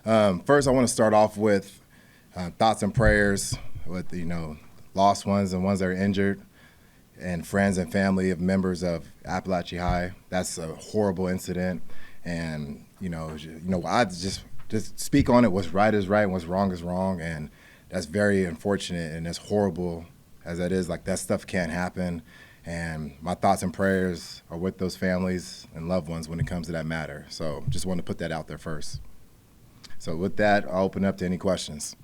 First, I want to start off with thoughts and prayers with, lost ones and ones that are injured, and friends and family of members of Appalachia High. That's a horrible incident, and I just speak on it. What's right is right, and what's wrong is wrong, and that's very unfortunate, and as horrible as that is, like, that stuff can't happen. And my thoughts and prayers are with those families and loved ones when it comes to that matter. So just want to put that out there first. So with that, I'll open up to any questions.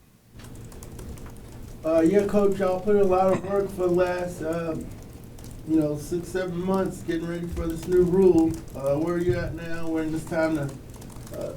Yeah, Coach, y'all put in a lot of work for the last, 6-7 months getting ready for this new rule. Where are you at now? When it's time to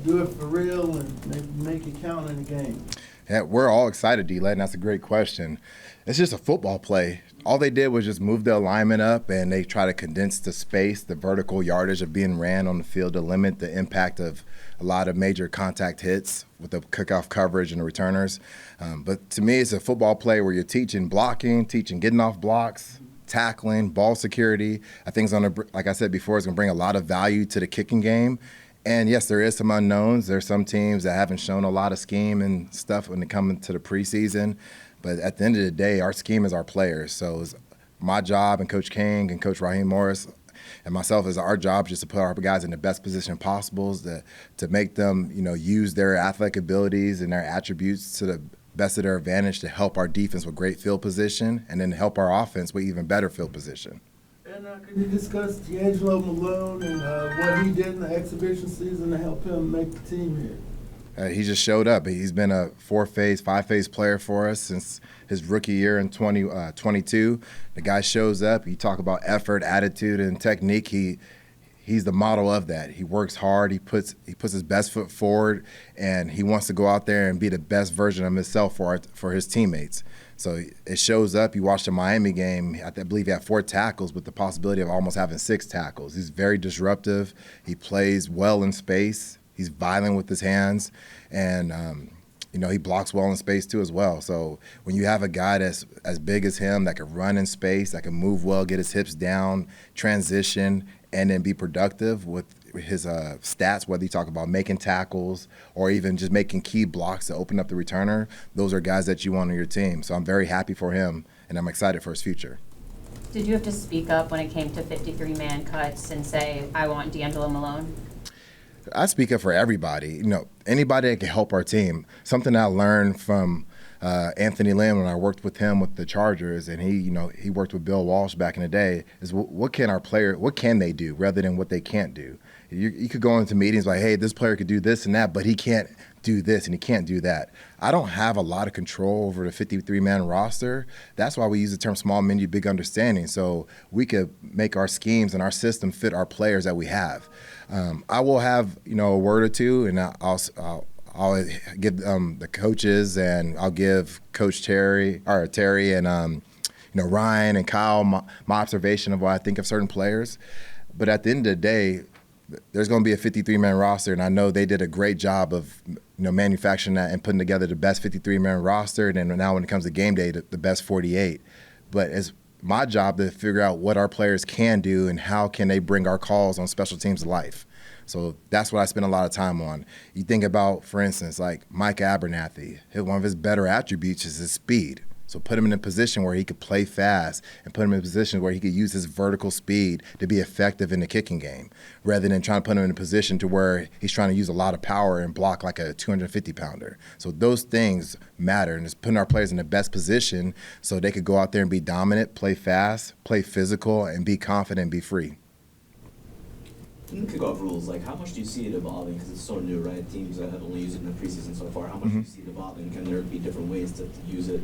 do it for real and make it count in the game? Yeah, we're all excited, D-Led, and that's a great question. It's just a football play. All they did was just move the alignment up, and they try to condense the space, the vertical yardage of being ran on the field to limit the impact of a lot of major contact hits with the kickoff coverage and the returners. But to me, it's a football play where you're teaching blocking, teaching getting off blocks, tackling, ball security. I think it's going to, like I said before, it's going to bring a lot of value to the kicking game. And yes, there is some unknowns. There's some teams that haven't shown a lot of scheme and stuff when it comes to the preseason. But at the end of the day, our scheme is our players. So it's my job, and Coach King and Coach Raheem Morris and myself, is our job just to put our guys in the best position possible, to make them, use their athletic abilities and their attributes to the best of their advantage to help our defense with great field position, and then help our offense with even better field position. And can you discuss D'Angelo Malone and what he did in the exhibition season to help him make the team here? He just showed up. He's been a 4-phase, 5-phase player for us since his rookie year in 2022. The guy shows up. You talk about effort, attitude, and technique. He's the model of that. He works hard. He puts his best foot forward, and he wants to go out there and be the best version of himself for his teammates. So it shows up. You watch the Miami game, I believe he had 4 tackles with the possibility of almost having 6 tackles. He's very disruptive. He plays well in space. He's violent with his hands, and he blocks well in space too as well. So when you have a guy that's as big as him, that can run in space, that can move well, get his hips down, transition, and then be productive with his stats, whether you talk about making tackles or even just making key blocks to open up the returner, those are guys that you want on your team. So I'm very happy for him, and I'm excited for his future. Did you have to speak up when it came to 53-man cuts and say, I want D'Angelo Malone? I speak up for everybody. Anybody that can help our team. Something I learned from Anthony Lynn when I worked with him with the Chargers, and he worked with Bill Walsh back in the day, is what can they do rather than what they can't do. You could go into meetings like, hey, this player could do this and that, but he can't do this and he can't do that. I don't have a lot of control over the 53-man roster. That's why we use the term small menu, big understanding, so we could make our schemes and our system fit our players that we have. I will have a word or two, and I'll give the coaches, and I'll give Coach Terry and Ryan and Kyle my observation of what I think of certain players. But at the end of the day, there's going to be a 53-man roster, and I know they did a great job of manufacturing that and putting together the best 53-man roster, and then now when it comes to game day, the best 48. But it's my job to figure out what our players can do and how can they bring our calls on special teams to life. So that's what I spend a lot of time on. You think about, for instance, like Mike Abernathy. One of his better attributes is his speed. So put him in a position where he could play fast, and put him in a position where he could use his vertical speed to be effective in the kicking game, rather than trying to put him in a position to where he's trying to use a lot of power and block like a 250-pounder. So those things matter, and it's putting our players in the best position so they could go out there and be dominant, play fast, play physical, and be confident and be free. In kickoff rules, how much do you see it evolving? Because it's so new, right? Teams that have only used it in the preseason so far. How much do you see it evolving? Can there be different ways to use it?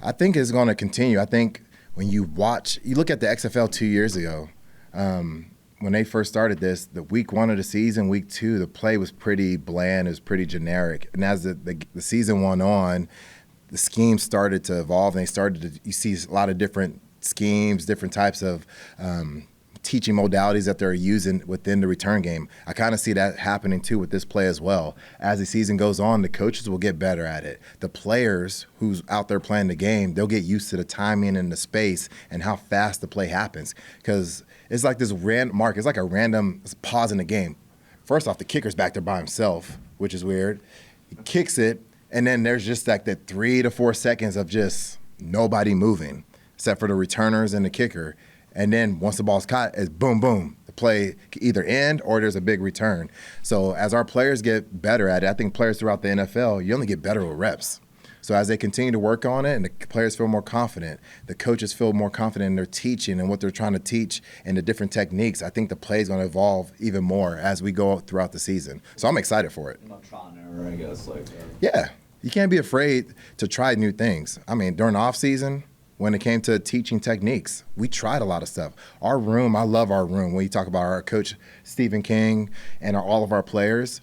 I think it's going to continue. I think when you look at the XFL 2 years ago, when they first started this, the week 1 of the season, week 2, the play was pretty bland, it was pretty generic. And as the season went on, the schemes started to evolve, and you see a lot of different schemes, different types of teaching modalities that they're using within the return game. I kind of see that happening too with this play as well. As the season goes on, the coaches will get better at it. The players who's out there playing the game, they'll get used to the timing and the space and how fast the play happens. Because it's like this it's like a random pause in the game. First off, the kicker's back there by himself. which is weird. He kicks it, and then there's just like that 3 to 4 seconds of just nobody moving, except for the returners and the kicker. And then once the ball's caught, it's boom, boom. The play can either end or there's a big return. So as our players get better at it, I think players throughout the NFL, you only get better with reps. So as they continue to work on it and the players feel more confident, the coaches feel more confident in their teaching and what they're trying to teach and the different techniques, I think the play is going to evolve even more as we go throughout the season. So I'm excited for it. Trial and error, I guess. Yeah. You can't be afraid to try new things. I mean, during the off season, when it came to teaching techniques, we tried a lot of stuff. Our room, I love our room. When you talk about our coach, Stephen King, and all of our players,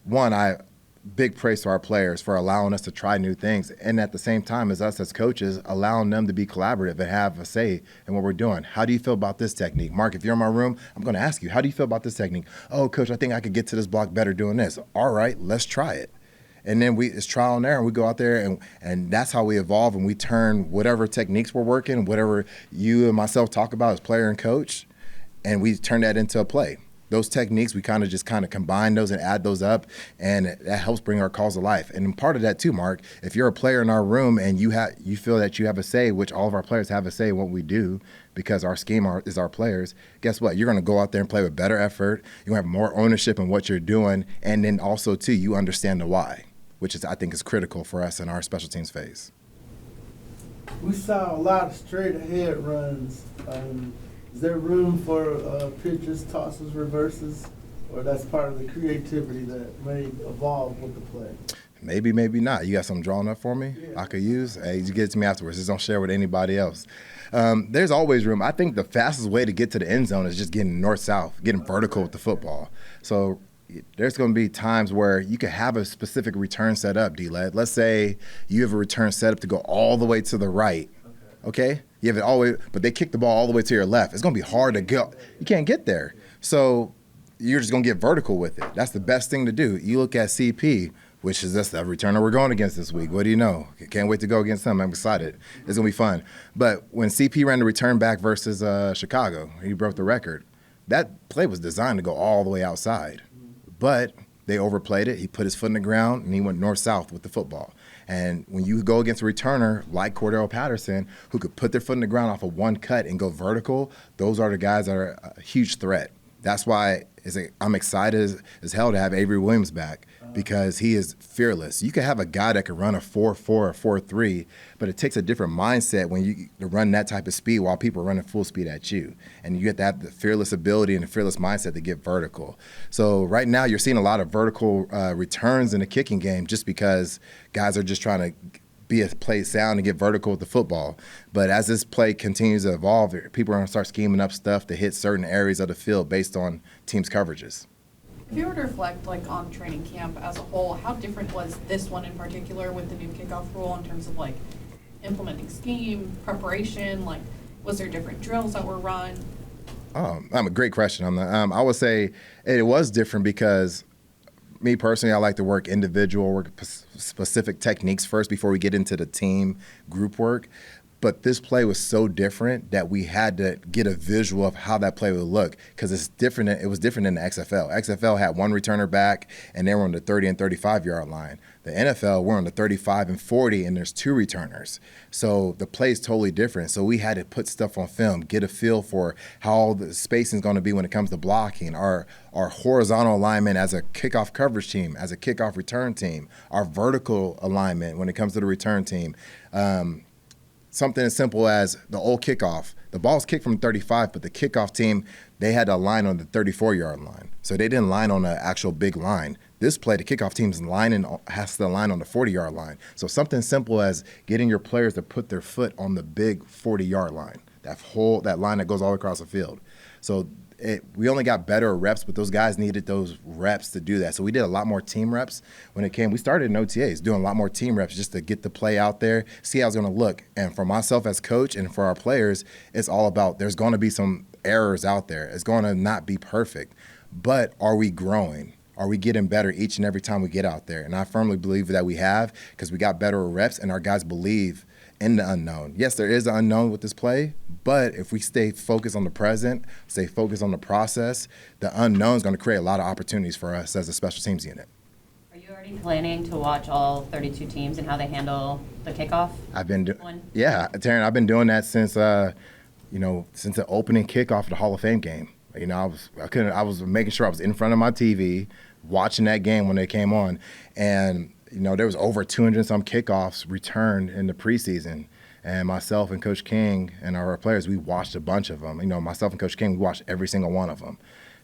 big praise to our players for allowing us to try new things. And at the same time as us as coaches, allowing them to be collaborative and have a say in what we're doing. How do you feel about this technique? Mark, if you're in my room, I'm going to ask you, how do you feel about this technique? Oh, coach, I think I could get to this block better doing this. All right, let's try it. And then it's trial and error, and we go out there, and that's how we evolve, and we turn whatever techniques we're working, whatever you and myself talk about as player and coach, and we turn that into a play. Those techniques, we kind of combine those and add those up, and that helps bring our calls to life. And part of that too, Mark, if you're a player in our room and you feel that you have a say, which all of our players have a say in what we do because our scheme is our players, guess what? You're going to go out there and play with better effort. You're going to have more ownership in what you're doing, and then also too, you understand the why, which I think is critical for us in our special teams phase. We saw a lot of straight ahead runs. Is there room for pitches, tosses, reverses, or that's part of the creativity that may evolve with the play? Maybe, maybe not. You got something drawn up for me I could use? Hey, you get it to me afterwards. Just don't share with anybody else. There's always room. I think the fastest way to get to the end zone is just getting north-south, getting vertical with the football. So there's going to be times where you could have a specific return set up, D-Led. Let's say you have a return set up to go all the way to the right, okay? You have it all the way, but they kick the ball all the way to your left. It's going to be hard to go. You can't get there. So you're just going to get vertical with it. That's the best thing to do. You look at CP, which is just the returner we're going against this week. What do you know? Can't wait to go against them. I'm excited. It's going to be fun. But when CP ran the return back versus Chicago, he broke the record. That play was designed to go all the way outside. But they overplayed it. He put his foot in the ground, and he went north-south with the football. And when you go against a returner like Cordell Patterson, who could put their foot in the ground off of one cut and go vertical, those are the guys that are a huge threat. That's why I'm excited as hell to have Avery Williams back because he is fearless. You can have a guy that can run a 4.4 or 4.3, but it takes a different mindset when you run that type of speed while people are running full speed at you. And you get to have the fearless ability and the fearless mindset to get vertical. So right now you're seeing a lot of vertical returns in the kicking game just because guys are just trying to be a play sound and get vertical with the football. But as this play continues to evolve, people are going to start scheming up stuff to hit certain areas of the field based on teams' coverages. If you were to reflect on training camp as a whole, how different was this one in particular with the new kickoff rule in terms of implementing scheme, preparation? Was there different drills that were run? A great question. I would say it was different because me personally, I like to work individual, work specific techniques first before we get into the team group work. But this play was so different that we had to get a visual of how that play would look because it's different. It was different than the XFL. XFL had one returner back, and they were on the 30 and 35-yard line. The NFL, we're on the 35 and 40, and there's two returners. So the play is totally different. So we had to put stuff on film, get a feel for how the spacing is going to be when it comes to blocking, our horizontal alignment as a kickoff coverage team, as a kickoff return team, our vertical alignment when it comes to the return team. Something as simple as the old kickoff. The ball's kicked from 35, but the kickoff team, they had to line on the 34-yard line. So they didn't line on an actual big line. This play, the kickoff team's has to line on the 40-yard line. So something simple as getting your players to put their foot on the big 40-yard line, that line that goes all across the field. So we only got better reps, but those guys needed those reps to do that. So we did a lot more team reps when it came. We started in OTAs doing a lot more team reps just to get the play out there, see how it's going to look. And for myself as coach and for our players, it's all about there's going to be some errors out there. It's going to not be perfect. But are we growing? Are we getting better each and every time we get out there? And I firmly believe that we have because we got better reps and our guys believe in the unknown. Yes, there is an unknown with this play, but if we stay focused on the present, stay focused on the process, the unknown is going to create a lot of opportunities for us as a special teams unit. Are you already planning to watch all 32 teams and how they handle the kickoff? Yeah, Taryn, I've been doing that since since the opening kickoff of the Hall of Fame game. I was making sure I was in front of my TV watching that game when they came on, and there was over 200 some kickoffs returned in the preseason. And myself and Coach King and our players, we watched a bunch of them. Myself and Coach King, we watched every single one of them,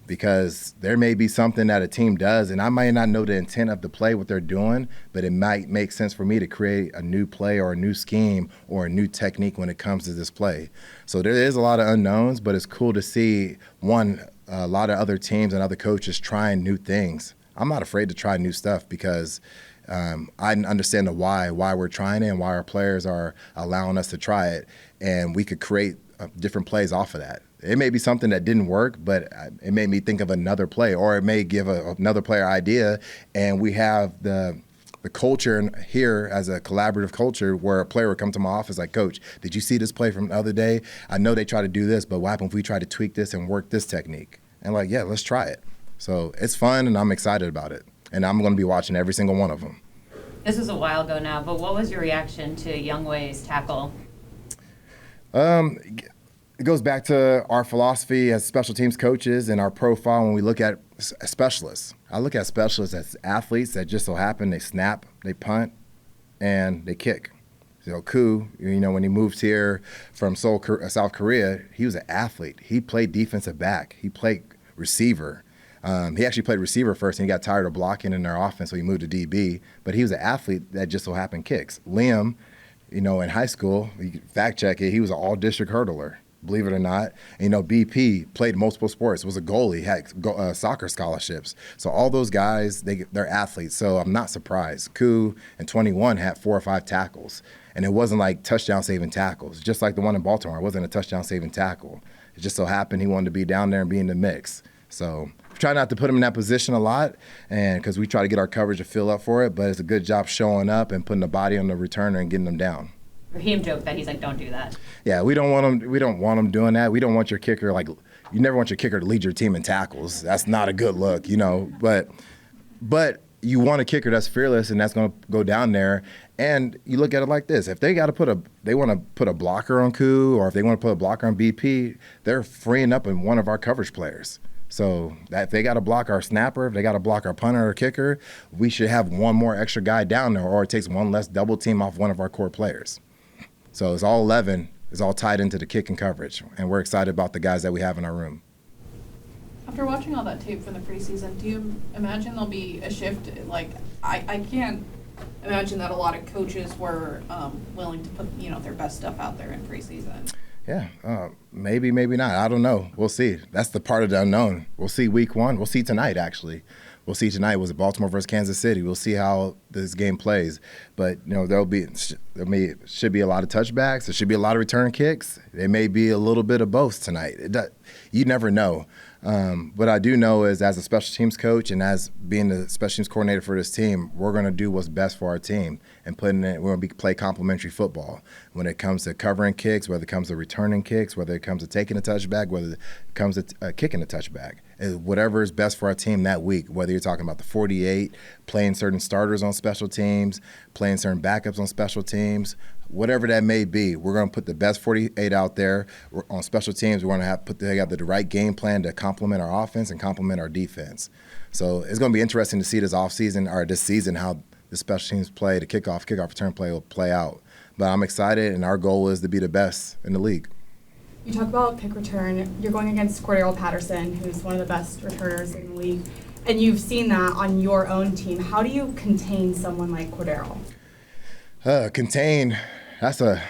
because there may be something that a team does, and I might not know the intent of the play, what they're doing, but it might make sense for me to create a new play or a new scheme or a new technique when it comes to this play. So there is a lot of unknowns, but it's cool to see, a lot of other teams and other coaches trying new things. I'm not afraid to try new stuff, because I understand the why we're trying it and why our players are allowing us to try it, and we could create different plays off of that. It may be something that didn't work, but it made me think of another play, or it may give another player idea, and we have the culture here as a collaborative culture where a player would come to my office like, Coach, did you see this play from the other day? I know they try to do this, but what happens if we try to tweak this and work this technique? And yeah, let's try it. So it's fun, and I'm excited about it. And I'm going to be watching every single one of them. This was a while ago now, but what was your reaction to Youngway's tackle? It goes back to our philosophy as special teams coaches and our profile when we look at specialists. I look at specialists as athletes that just so happen they snap, they punt, and they kick. Koo, when he moved here from Seoul, South Korea, he was an athlete. He played defensive back. He played receiver. He actually played receiver first, and he got tired of blocking in their offense, so he moved to DB. But he was an athlete that just so happened kicks. Liam, in high school, you can fact check it, he was an all-district hurdler, believe it or not. And, BP played multiple sports, was a goalie, had soccer scholarships. So all those guys, they're athletes. So I'm not surprised. Koo in 21 had 4 or 5 tackles. And it wasn't like touchdown-saving tackles. Just like the one in Baltimore, it wasn't a touchdown-saving tackle. It just so happened he wanted to be down there and be in the mix. So try not to put him in that position a lot, and because we try to get our coverage to fill up for it, but it's a good job showing up and putting the body on the returner and getting them down. Raheem joked that he's like, don't do that. Yeah, we don't want him doing that. We don't want your kicker, you never want your kicker to lead your team in tackles. That's not a good look, But you want a kicker that's fearless and that's going to go down there. And you look at it like this: if they want to put a blocker on Koo, or if they want to put a blocker on BP, they're freeing up in one of our coverage players. So if they got to block our snapper, if they got to block our punter or kicker, we should have one more extra guy down there, or it takes one less double team off one of our core players. So it's all 11. It's all tied into the kick and coverage, and we're excited about the guys that we have in our room. After watching all that tape from the preseason, do you imagine there'll be a shift? I can't imagine that a lot of coaches were willing to put their best stuff out there in preseason. Yeah, maybe, maybe not. I don't know. We'll see. That's the part of the unknown. We'll see week 1. We'll see tonight, actually. We'll see tonight. Was it Baltimore versus Kansas City? We'll see how this game plays. But, there should be a lot of touchbacks. There should be a lot of return kicks. There may be a little bit of both tonight. You never know. What I do know is, as a special teams coach and as being the special teams coordinator for this team, we're going to do what's best for our team and we're going to play complementary football when it comes to covering kicks, whether it comes to returning kicks, whether it comes to taking a touchback, whether it comes to kicking a touchback. Whatever is best for our team that week, whether you're talking about the 48, playing certain starters on special teams, playing certain backups on special teams, whatever that may be, we're going to put the best 48 out there. On special teams, we're going to put together the right game plan to complement our offense and complement our defense. So it's going to be interesting to see this season how the special teams play, the kickoff return play will play out. But I'm excited, and our goal is to be the best in the league. You talk about kick return. You're going against Cordero Patterson, who's one of the best returners in the league, and you've seen that on your own team. How do you contain someone like Cordero? Contain, that's a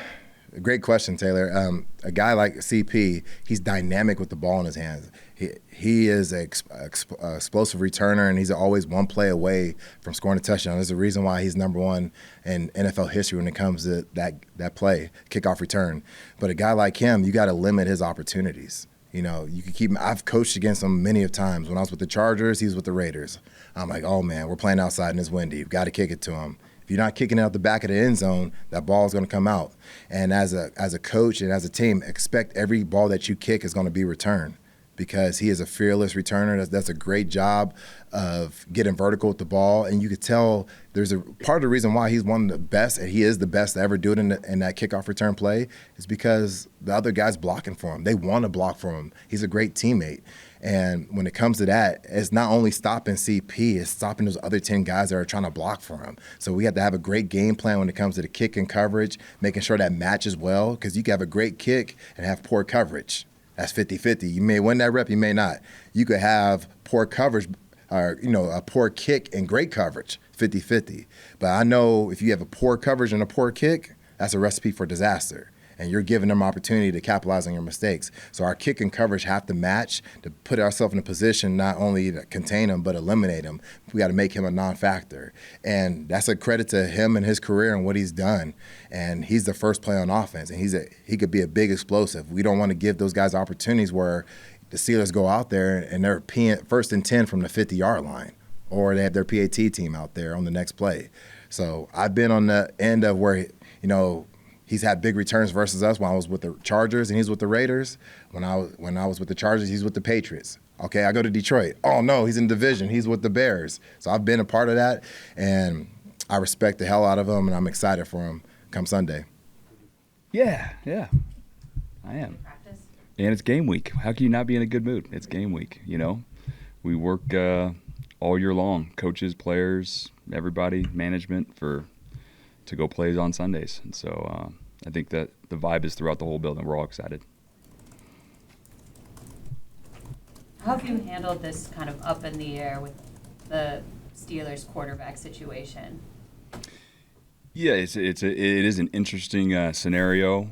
great question, Taylor. A guy like CP, he's dynamic with the ball in his hands. He is an explosive returner, and he's always one play away from scoring a touchdown. There's a reason why he's number 1 in NFL history when it comes to that play, kickoff return. But a guy like him, you got to limit his opportunities. You can keep him. I've coached against him many of times. When I was with the Chargers, he was with the Raiders. I'm like, oh, man, we're playing outside and it's windy. You've got to kick it to him. If you're not kicking it out the back of the end zone, that ball is going to come out. And as a coach and as a team, expect every ball that you kick is going to be returned. because he is a fearless returner. That's a great job of getting vertical with the ball, and you could tell there's a part of the reason why he's one of the best, and he is the best to ever do it in that kickoff return play, is because the other guy's blocking for him. They want to block for him. He's a great teammate. And when it comes to that, it's not only stopping CP, it's stopping those other 10 guys that are trying to block for him. So we have to have a great game plan when it comes to the kick and coverage, making sure that matches well, because you can have a great kick and have poor coverage. That's 50-50. You may win that rep, you may not. You could have poor coverage, or a poor kick and great coverage, 50-50. But I know if you have a poor coverage and a poor kick, that's a recipe for disaster. And you're giving them opportunity to capitalize on your mistakes. So our kick and coverage have to match to put ourselves in a position not only to contain them, but eliminate them. We got to make him a non-factor. And that's a credit to him and his career and what he's done. And he's the first play on offense, and he could be a big explosive. We don't want to give those guys opportunities where the Steelers go out there and they're first and 10 from the 50-yard line, or they have their PAT team out there on the next play. So I've been on the end of where, he's had big returns versus us when I was with the Chargers and he's with the Raiders. When I was with the Chargers, he's with the Patriots. Okay, I go to Detroit. Oh, no, he's in division. He's with the Bears. So I've been a part of that, and I respect the hell out of him, and I'm excited for him come Sunday. Yeah, I am. And it's game week. How can you not be in a good mood? It's game week, We work all year long, coaches, players, everybody, management, to go play on Sundays. And so I think that the vibe is throughout the whole building. We're all excited. How have you handled this kind of up in the air with the Steelers quarterback situation? Yeah, it is an interesting scenario.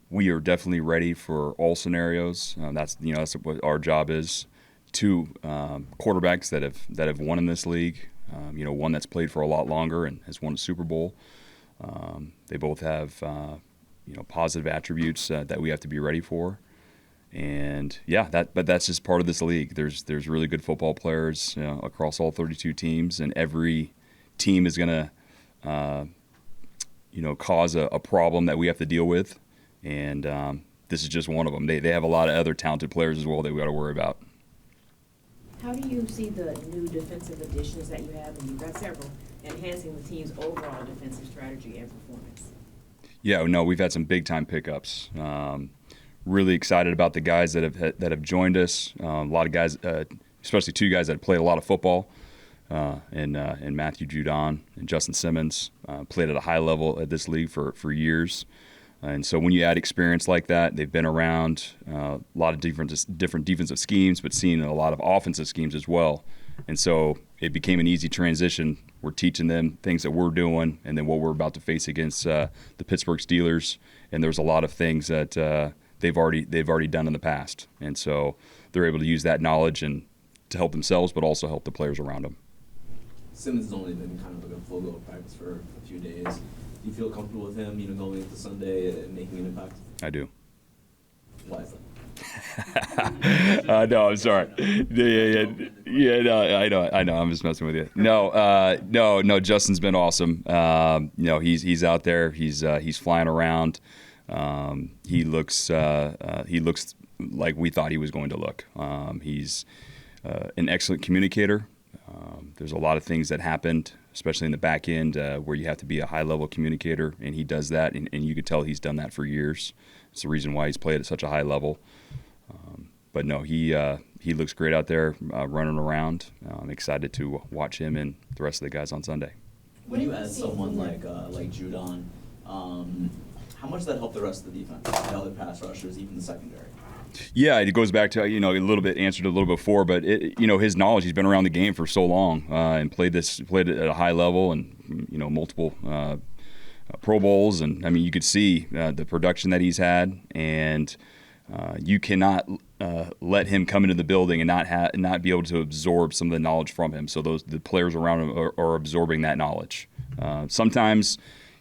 We are definitely ready for all scenarios. That's what our job is. Two quarterbacks that have won in this league. One that's played for a lot longer and has won a Super Bowl. They both have positive attributes that we have to be ready for. And but that's just part of this league. There's really good football players across all 32 teams, and every team is going to cause a problem that we have to deal with. And this is just one of them. They have a lot of other talented players as well that we got to worry about. How do you see the new defensive additions that you have, and you've got several, enhancing the team's overall defensive strategy and performance? Yeah, no, we've had some big-time pickups. Really excited about the guys that have joined us. A lot of guys, especially two guys that played a lot of football, and Matthew Judon and Justin Simmons, played at a high level at this league for years. And so when you add experience like that, they've been around a lot of different defensive schemes, but seen a lot of offensive schemes as well. And so it became an easy transition. We're teaching them things that we're doing, and then what we're about to face against the Pittsburgh Steelers. And there's a lot of things that they've already done in the past. And so they're able to use that knowledge and to help themselves, but also help the players around them. Simmons has only been kind of like a full go of practice for a few days. Do you feel comfortable with him, going into Sunday and making an impact? I do. Why is that? No, I'm sorry. Yeah. No, I know. I'm just messing with you. No. Justin's been awesome. He's out there. He's flying around. He looks like we thought he was going to look. He's an excellent communicator. There's a lot of things that happened, especially in the back end, where you have to be a high-level communicator, and he does that, and you could tell he's done that for years. It's the reason why he's played at such a high level. But no, he looks great out there running around. I'm excited to watch him and the rest of the guys on Sunday. When you add someone like Judon, how much does that help the rest of the defense, the other pass rushers, even the secondary? Yeah, it goes back to a little bit answered a little before, but his knowledge. He's been around the game for so long and played it at a high level, and multiple Pro Bowls, and I mean you could see the production that he's had, and you cannot let him come into the building and not be able to absorb some of the knowledge from him. So the players around him are absorbing that knowledge. Sometimes.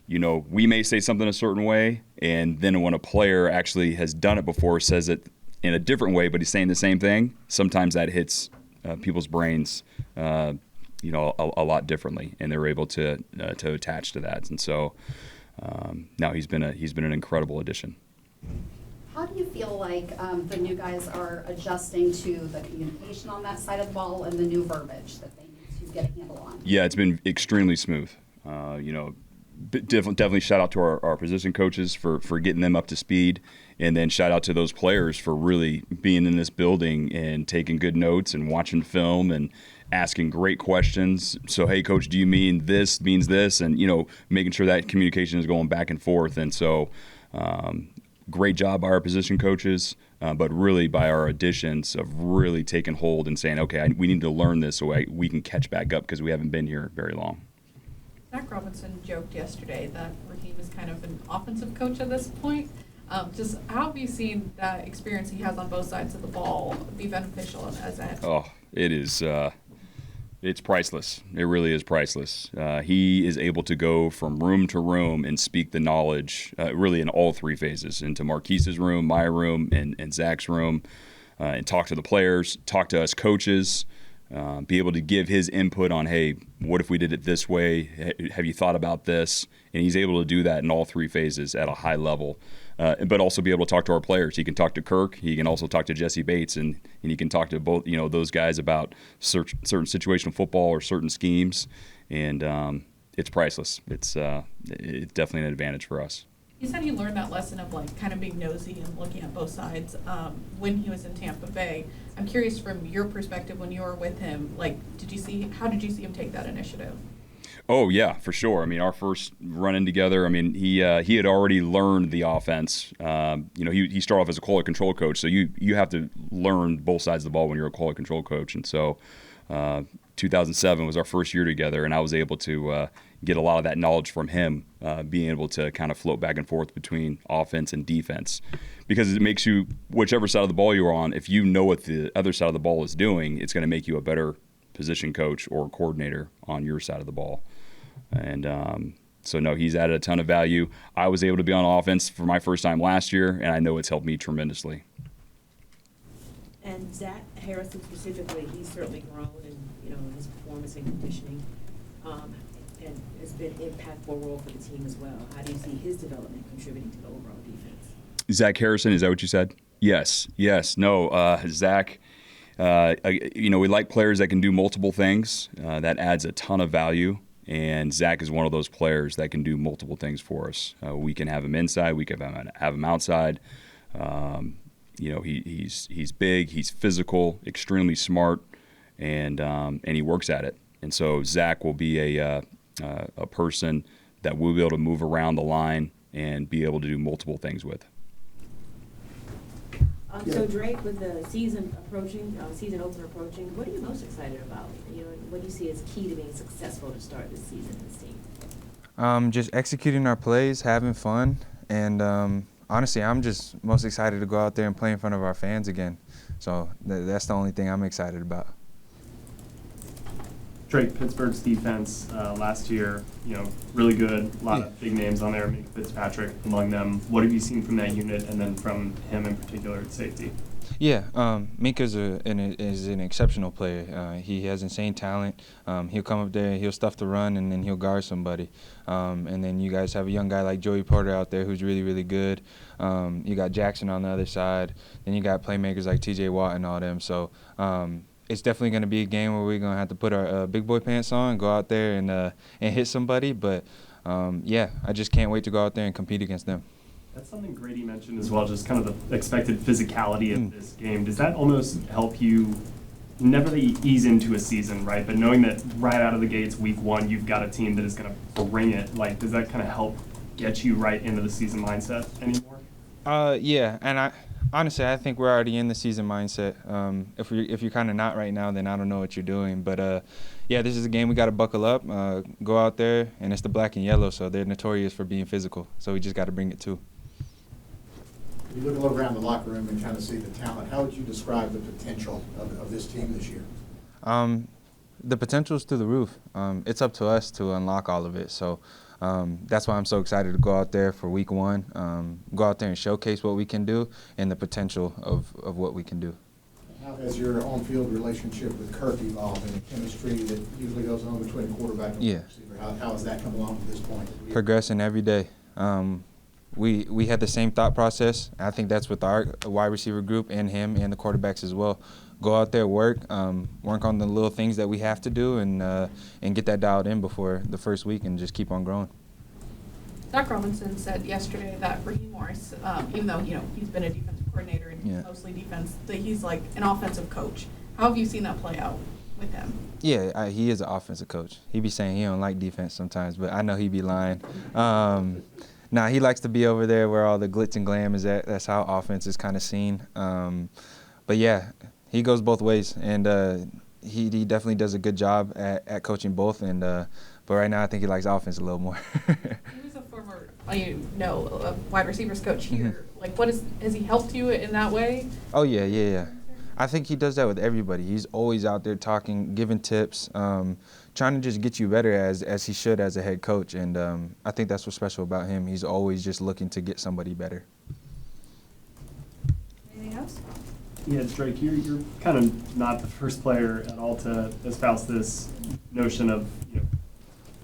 We may say something a certain way, and then when a player actually has done it before, says it in a different way, but he's saying the same thing, sometimes that hits people's brains, a lot differently, and they're able to attach to that. And so now he's been an incredible addition. How do you feel like the new guys are adjusting to the communication on that side of the ball and the new verbiage that they need to get a handle on? Yeah, it's been extremely smooth. Definitely shout out to our position coaches for getting them up to speed, and then shout out to those players for really being in this building and taking good notes and watching film and asking great questions. So, hey, coach, do you mean this means this? And, making sure that communication is going back and forth. And so great job by our position coaches, but really by our additions of really taking hold and saying, okay, we need to learn this so we can catch back up because we haven't been here very long. Zach Robinson joked yesterday that Raheem is kind of an offensive coach at this point. Just how have you seen that experience he has on both sides of the ball be beneficial as a head coach? Oh, it is. It's priceless. It really is priceless. He is able to go from room to room and speak the knowledge really in all three phases, into Marquice's room, my room, and Zach's room, and talk to the players, talk to us coaches, be able to give his input on, hey, what if we did it this way? Have you thought about this? And he's able to do that in all three phases at a high level. But also be able to talk to our players. He can talk to Kirk. He can also talk to Jesse Bates, and he can talk to both, those guys about certain situational football or certain schemes. And it's priceless. It's definitely an advantage for us. He said he learned that lesson of kind of being nosy and looking at both sides when he was in Tampa Bay. I'm curious from your perspective when you were with him, how did you see him take that initiative? Oh, yeah, for sure. I mean, our first run-in together, he had already learned the offense. He started off as a quality control coach, so you have to learn both sides of the ball when you're a quality control coach. And so 2007 was our first year together, and I was able to get a lot of that knowledge from him, being able to kind of float back and forth between offense and defense. Because it makes you, whichever side of the ball you're on, if you know what the other side of the ball is doing, it's going to make you a better position coach or coordinator on your side of the ball. And so, no, he's added a ton of value. I was able to be on offense for my first time last year, and I know it's helped me tremendously. And Zach Harrison specifically, he's certainly grown in his performance and conditioning, and it's been an impactful role for the team as well. How do you see his development contributing to the overall defense? Zach Harrison, is that what you said? Yes. No, Zach. We like players that can do multiple things. That adds a ton of value. And Zach is one of those players that can do multiple things for us. We can have him inside. We can have him outside. He's big. He's physical. Extremely smart, and he works at it. And so Zach will be a person that we'll be able to move around the line and be able to do multiple things with. So Drake, with the season opener approaching, what are you most excited about? What do you see as key to being successful to start this season in this team? Just executing our plays, having fun, and honestly, I'm just most excited to go out there and play in front of our fans again. So that's the only thing I'm excited about. Drake, Pittsburgh's defense last year, really good. A lot of big names on there, Minka Fitzpatrick among them. What have you seen from that unit, and then from him in particular at safety? Yeah, Minka is an exceptional player. He has insane talent. He'll come up there, he'll stuff the run, and then he'll guard somebody. And then you guys have a young guy like Joey Porter out there who's really, really good. You got Jackson on the other side. Then you got playmakers like T.J. Watt and all them. So it's definitely going to be a game where we're going to have to put our big boy pants on, go out there and hit somebody. But, I just can't wait to go out there and compete against them. That's something Grady mentioned as well, just kind of the expected physicality of this game. Does that almost help you never ease into a season, right? But knowing that right out of the gates, week one, you've got a team that is going to bring it, does that kind of help get you right into the season mindset anymore? Yeah, and I think we're already in the season mindset. If you're kind of not right now, then I don't know what you're doing. But this is a game we got to buckle up, go out there, and it's the black and yellow, so they're notorious for being physical. So we just got to bring it too. You look around the locker room and kind of see the talent. How would you describe the potential of this team this year? The potential is through the roof. It's up to us to unlock all of it. So that's why I'm so excited to go out there for week one, go out there and showcase what we can do and the potential of what we can do. How has your on-field relationship with Kirk evolved and the chemistry that usually goes on between quarterback and receiver? How has that come along to this point? Progressing every day. we had the same thought process. I think that's with our wide receiver group and him and the quarterbacks as well. Go out there, work on the little things that we have to do, and get that dialed in before the first week, and just keep on growing. Zach Robinson said yesterday that Raheem Morris, even though he's been a defensive coordinator and mostly defense, that he's like an offensive coach. How have you seen that play out with him? Yeah, he is an offensive coach. He be saying he don't like defense sometimes, but I know he be lying. He likes to be over there where all the glitz and glam is at. That's how offense is kind of seen. But yeah, he goes both ways, and he definitely does a good job at coaching both. And but right now, I think he likes offense a little more. He was a former, a wide receivers coach here. Like, has he helped you in that way? Oh yeah. I think he does that with everybody. He's always out there talking, giving tips, trying to just get you better as he should as a head coach. And I think that's what's special about him. He's always just looking to get somebody better. Anything else? Yeah, Drake, you're kind of not the first player at all to espouse this notion of,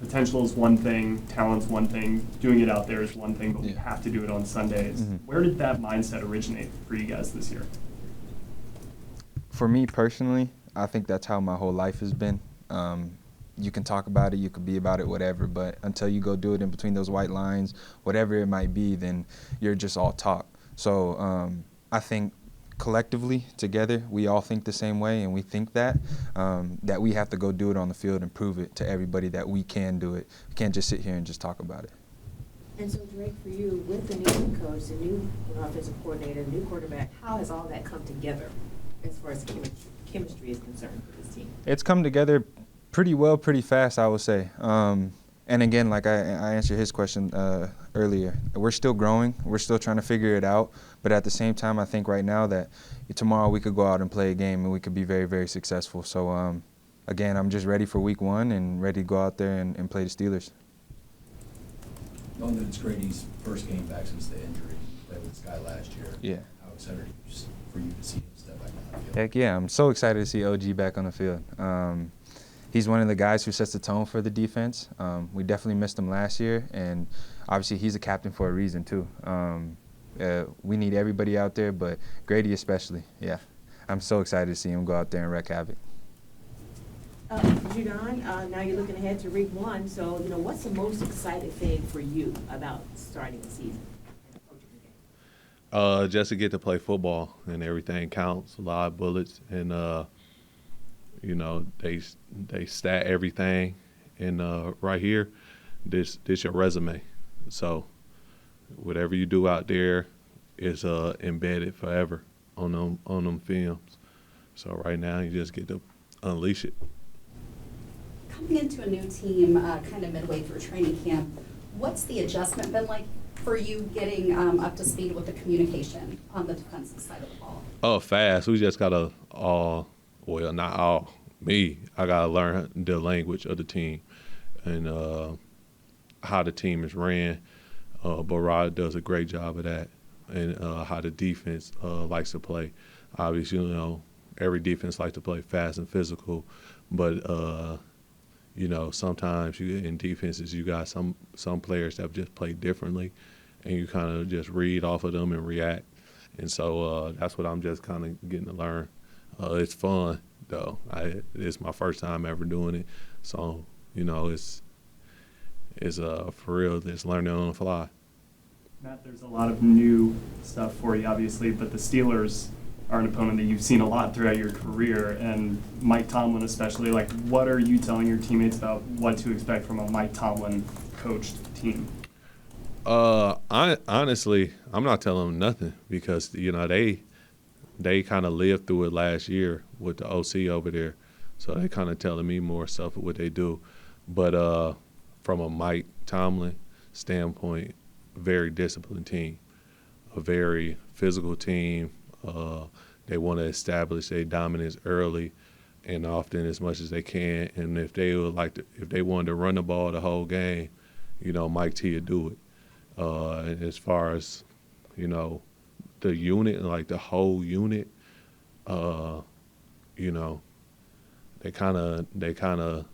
potential is one thing, talent's one thing, doing it out there is one thing, but we have to do it on Sundays. Mm-hmm. Where did that mindset originate for you guys this year? For me personally, I think that's how my whole life has been. You can talk about it, you could be about it, whatever, but until you go do it in between those white lines, whatever it might be, then you're just all talk. So I think collectively, together, we all think the same way, and we think that we have to go do it on the field and prove it to everybody that we can do it. We can't just sit here and just talk about it. And so, Drake, for you, with the new coach, the new offensive coordinator, new quarterback, how has all that come together as far as chemistry is concerned for this team? It's come together pretty well, pretty fast, I would say. And again, like I answered his question earlier, we're still growing. We're still trying to figure it out. But at the same time, I think right now that tomorrow we could go out and play a game and we could be very, very successful. So, again, I'm just ready for week 1 and ready to go out there and play the Steelers. Knowing that it's Grady's first game back since the injury, played with this guy last year. Yeah. How excited are you for you to see him step back on the field? Heck yeah, I'm so excited to see OG back on the field. He's one of the guys who sets the tone for the defense. We definitely missed him last year, and obviously he's a captain for a reason too. We need everybody out there, but Grady especially. Yeah, I'm so excited to see him go out there and wreak havoc. Judon, now you're looking ahead to week 1. So, what's the most exciting thing for you about starting the season? Just to get to play football, and everything counts. A lot of bullets, and they stat everything, and right here, this your resume. So whatever you do out there is embedded forever on them films. So right now, you just get to unleash it. Coming into a new team, kind of midway through training camp, what's the adjustment been like for you getting up to speed with the communication on the defensive side of the ball? Oh, fast. We just gotta I gotta learn the language of the team and how the team is ran. But Rod does a great job of that, and how the defense likes to play. Obviously, every defense likes to play fast and physical, but sometimes in defenses you got some players that just play differently, and you kind of just read off of them and react. And so that's what I'm just kind of getting to learn. It's fun though. It's my first time ever doing it, so it's for real. It's learning on the fly. Matt, there's a lot of new stuff for you, obviously, but the Steelers are an opponent that you've seen a lot throughout your career, and Mike Tomlin especially. Like, what are you telling your teammates about what to expect from a Mike Tomlin coached team? Honestly, I'm not telling them nothing because they kind of lived through it last year with the OC over there, so they kind of telling me more stuff of what they do. But from a Mike Tomlin standpoint, very disciplined team, a very physical team. They want to establish their dominance early and often as much as they can. And if they wanted to run the ball the whole game, Mike T would do it. And as far as the unit, like the whole unit, they kind of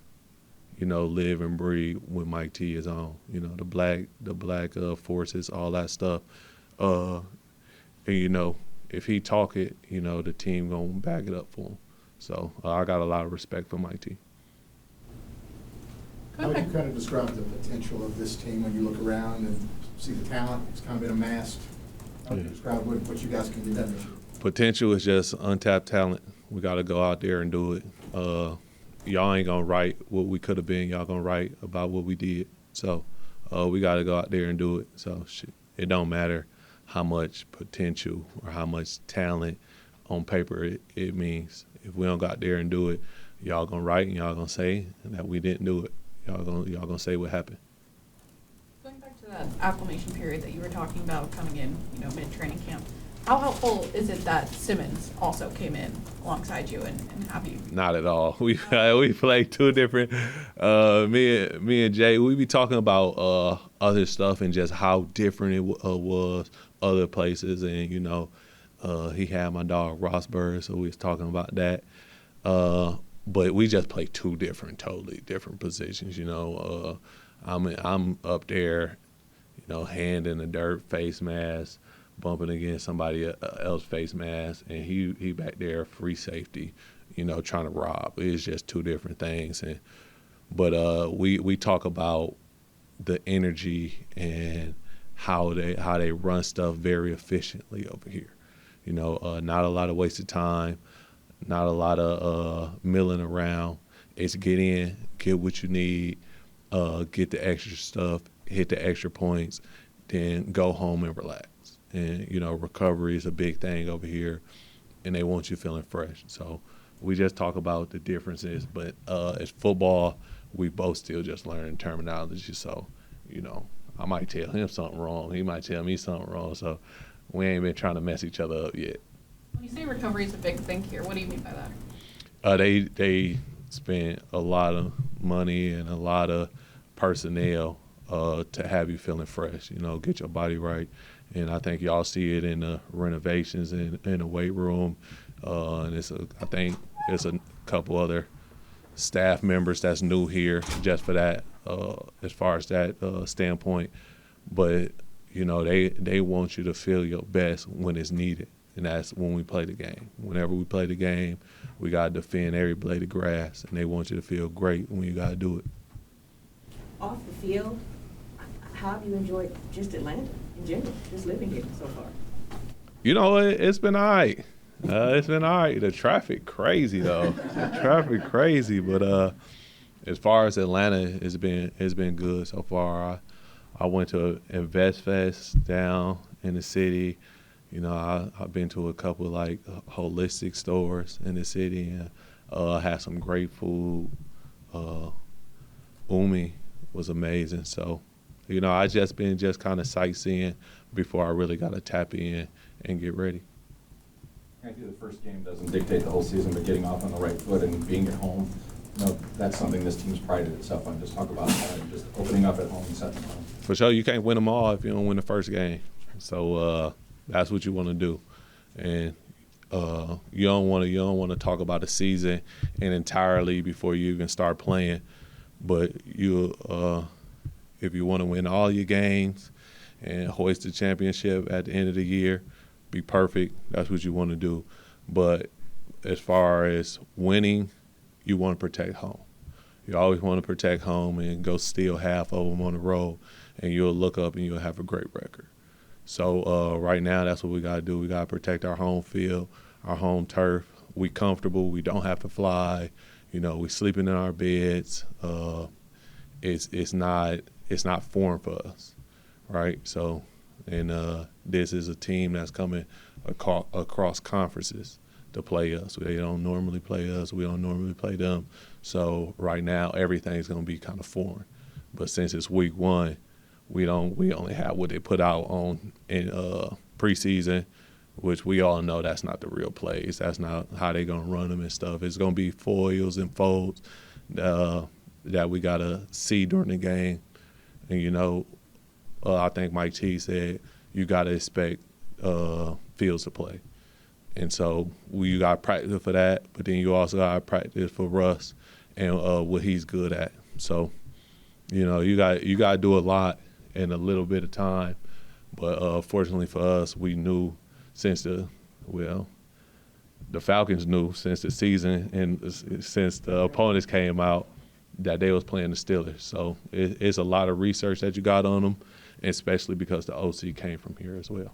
live and breathe when Mike T is on. The black forces, all that stuff. And if he talk it, the team gonna back it up for him. So I got a lot of respect for Mike T. How would you kind of describe the potential of this team when you look around and see the talent? It's kind of been amassed. How would you describe what you guys can do that this year? Potential is just untapped talent. We got to go out there and do it. Y'all ain't gonna write what we could have been. Y'all gonna write about what we did. So we got to go out there and do it. So it don't matter how much potential or how much talent on paper it means. If we don't go out there and do it, y'all gonna write and y'all gonna say that we didn't do it. Y'all gonna say what happened. Going back to that acclimation period that you were talking about coming in, mid-training camp, how helpful is it that Simmons also came in alongside you and have you? Not at all. We played two different. Me and Jay, we be talking about other stuff and just how different it was other places, and he had my dog Rossberg, so we was talking about that. But we just play two totally different positions. I'm up there, hand in the dirt, face mask, bumping against somebody else's face mask, and he back there free safety, trying to rob. It's just two different things. But we talk about the energy and how they run stuff very efficiently over here. Not a lot of wasted time, not a lot of milling around. It's get in, get what you need, get the extra stuff, hit the extra points, then go home and relax. And, recovery is a big thing over here, and they want you feeling fresh. So we just talk about the differences. But as football, we both still just learning terminology. So, I might tell him something wrong. He might tell me something wrong. So we ain't been trying to mess each other up yet. When you say recovery is a big thing here, what do you mean by that? They spent a lot of money and a lot of personnel to have you feeling fresh, get your body right. And I think y'all see it in the renovations in the weight room. And I think there's a couple other staff members that's new here just for that, as far as that standpoint. But, they want you to feel your best when it's needed. And that's when we play the game. Whenever we play the game, we got to defend every blade of grass, and they want you to feel great when you got to do it. Off the field, how have you enjoyed just Atlanta in general, just living here so far? It's been all right. It's been all right. The traffic crazy, though. The traffic crazy. But as far as Atlanta, it's been good so far. I went to Invest Fest down in the city. I've been to a couple holistic stores in the city and had some great food. Umi was amazing. So, I just been kind of sightseeing before I really got to tap in and get ready. I think the first game doesn't dictate the whole season, but getting off on the right foot and being at home, that's something this team's prided itself on. Just talk about that and just opening up at home and setting home. For sure, you can't win them all if you don't win the first game. So that's what you want to do, and you don't want to talk about a season and entirely before you even start playing. But if you want to win all your games and hoist the championship at the end of the year, be perfect. That's what you want to do. But as far as winning, you want to protect home. You always want to protect home and go steal half of them on the road, and you'll look up and you'll have a great record. So right now, that's what we got to do. We got to protect our home field, our home turf. We comfortable. We don't have to fly. We sleeping in our beds. It's not foreign for us, right? So, and this is a team that's coming across conferences to play us. They don't normally play us. We don't normally play them. So right now, everything's going to be kind of foreign. But since it's week one, we only have what they put out on in preseason, which we all know that's not the real plays. That's not how they're going to run them and stuff. It's going to be foils and folds that we got to see during the game. And, I think Mike T said you got to expect fields to play. And so you got to practice for that, but then you also got to practice for Russ and what he's good at. So, you got to do a lot in a little bit of time. But fortunately for us, we knew since the Falcons knew since the season and since the opponents came out that they was playing the Steelers. So it's a lot of research that you got on them, especially because the OC came from here as well.